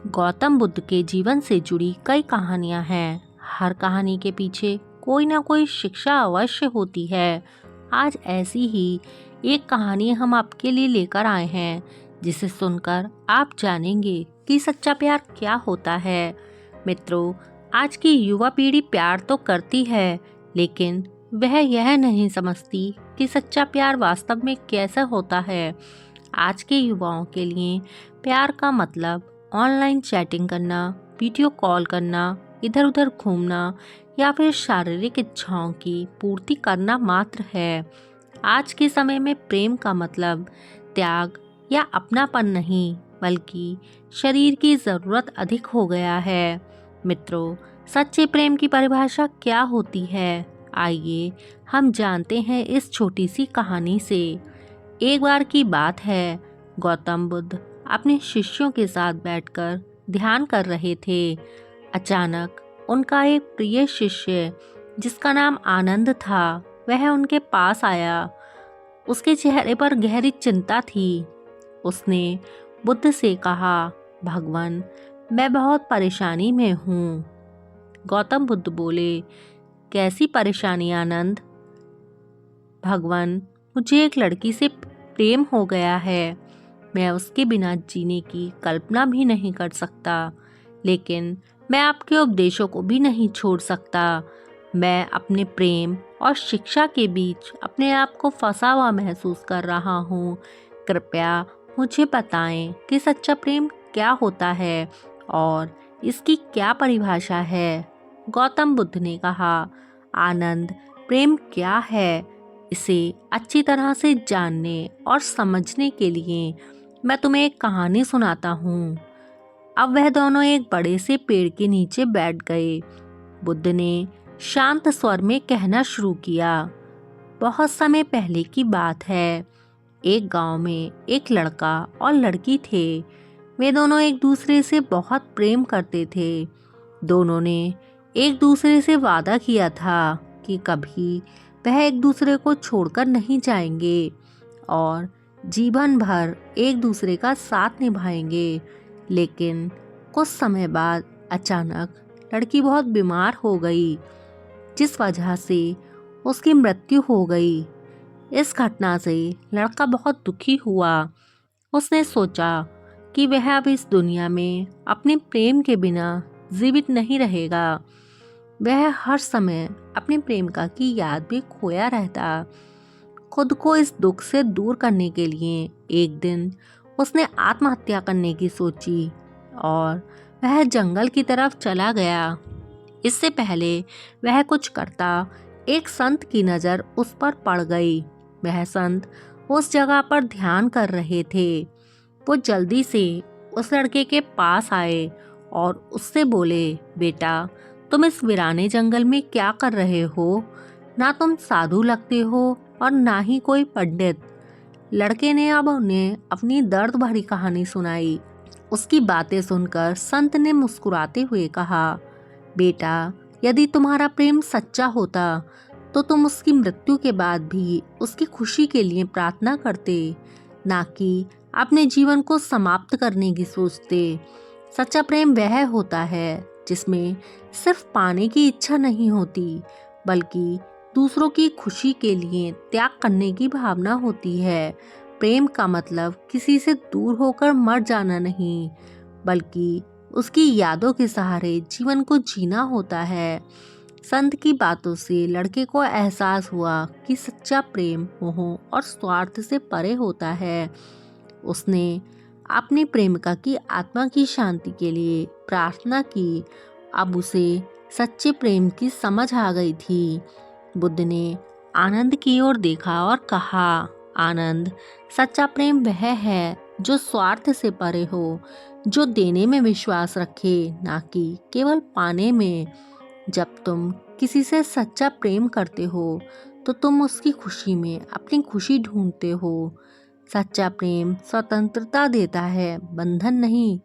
गौतम बुद्ध के जीवन से जुड़ी कई कहानियां हैं। हर कहानी के पीछे कोई ना कोई शिक्षा अवश्य होती है। आज ऐसी ही एक कहानी हम आपके लिए लेकर आए हैं, जिसे सुनकर आप जानेंगे कि सच्चा प्यार क्या होता है। मित्रों, आज की युवा पीढ़ी प्यार तो करती है, लेकिन वह यह नहीं समझती कि सच्चा प्यार वास्तव में कैसा होता है। आज के युवाओं के लिए प्यार का मतलब ऑनलाइन चैटिंग करना, वीडियो कॉल करना, इधर उधर घूमना या फिर शारीरिक इच्छाओं की पूर्ति करना मात्र है। आज के समय में प्रेम का मतलब त्याग या अपनापन नहीं, बल्कि शरीर की ज़रूरत अधिक हो गया है। मित्रों, सच्चे प्रेम की परिभाषा क्या होती है? आइए हम जानते हैं इस छोटी सी कहानी से। एक बार की बात है, गौतम बुद्ध अपने शिष्यों के साथ बैठकर ध्यान कर रहे थे। अचानक उनका एक प्रिय शिष्य, जिसका नाम आनंद था, वह उनके पास आया। उसके चेहरे पर गहरी चिंता थी। उसने बुद्ध से कहा, भगवान, मैं बहुत परेशानी में हूँ। गौतम बुद्ध बोले, कैसी परेशानी आनंद? भगवान, मुझे एक लड़की से प्रेम हो गया है। मैं उसके बिना जीने की कल्पना भी नहीं कर सकता, लेकिन मैं आपके उपदेशों को भी नहीं छोड़ सकता। मैं अपने प्रेम और शिक्षा के बीच अपने आप को फंसा हुआ महसूस कर रहा हूँ। कृपया मुझे बताएं कि सच्चा प्रेम क्या होता है और इसकी क्या परिभाषा है। गौतम बुद्ध ने कहा, आनंद, प्रेम क्या है? इसे अच्छी तरह से जानने और समझने के लिए मैं तुम्हें एक कहानी सुनाता हूँ। अब वह दोनों एक बड़े से पेड़ के नीचे बैठ गए। बुद्ध ने शांत स्वर में कहना शुरू किया, बहुत समय पहले की बात है। एक गांव में एक लड़का और लड़की थे। वे दोनों एक दूसरे से बहुत प्रेम करते थे। दोनों ने एक दूसरे से वादा किया था कि कभी वह एक दूसरे को छोड़कर नहीं जाएंगे और जीवन भर एक दूसरे का साथ निभाएंगे। लेकिन कुछ समय बाद अचानक लड़की बहुत बीमार हो गई, जिस वजह से उसकी मृत्यु हो गई। इस घटना से लड़का बहुत दुखी हुआ। उसने सोचा कि वह अब इस दुनिया में अपने प्रेम के बिना जीवित नहीं रहेगा। वह हर समय अपने प्रेमिका की याद में खोया रहता। खुद को इस दुख से दूर करने के लिए एक दिन उसने आत्महत्या करने की सोची और वह जंगल की तरफ चला गया। इससे पहले वह कुछ करता, एक संत की नज़र उस पर पड़ गई। वह संत उस जगह पर ध्यान कर रहे थे। वो जल्दी से उस लड़के के पास आए और उससे बोले, बेटा, तुम इस वीराने जंगल में क्या कर रहे हो? ना तुम साधु लगते हो और ना ही कोई पंडित। लड़के ने अब उन्हें अपनी दर्द भरी कहानी सुनाई। उसकी बातें सुनकर संत ने मुस्कुराते हुए कहा, बेटा, यदि तुम्हारा प्रेम सच्चा होता तो तुम उसकी मृत्यु के बाद भी उसकी खुशी के लिए प्रार्थना करते, ना कि अपने जीवन को समाप्त करने की सोचते। सच्चा प्रेम वह होता है जिसमें सिर्फ पाने की इच्छा नहीं होती, बल्कि दूसरों की खुशी के लिए त्याग करने की भावना होती है। प्रेम का मतलब किसी से दूर होकर मर जाना नहीं, बल्कि उसकी यादों के सहारे जीवन को जीना होता है। संत की बातों से लड़के को एहसास हुआ कि सच्चा प्रेम मोह और स्वार्थ से परे होता है। उसने अपनी प्रेमिका की आत्मा की शांति के लिए प्रार्थना की। अब उसे सच्चे प्रेम की समझ आ गई थी। बुद्ध ने आनंद की ओर देखा और कहा, आनंद, सच्चा प्रेम वह है जो स्वार्थ से परे हो, जो देने में विश्वास रखे, ना कि केवल पाने में। जब तुम किसी से सच्चा प्रेम करते हो तो तुम उसकी खुशी में अपनी खुशी ढूंढते हो। सच्चा प्रेम स्वतंत्रता देता है, बंधन नहीं।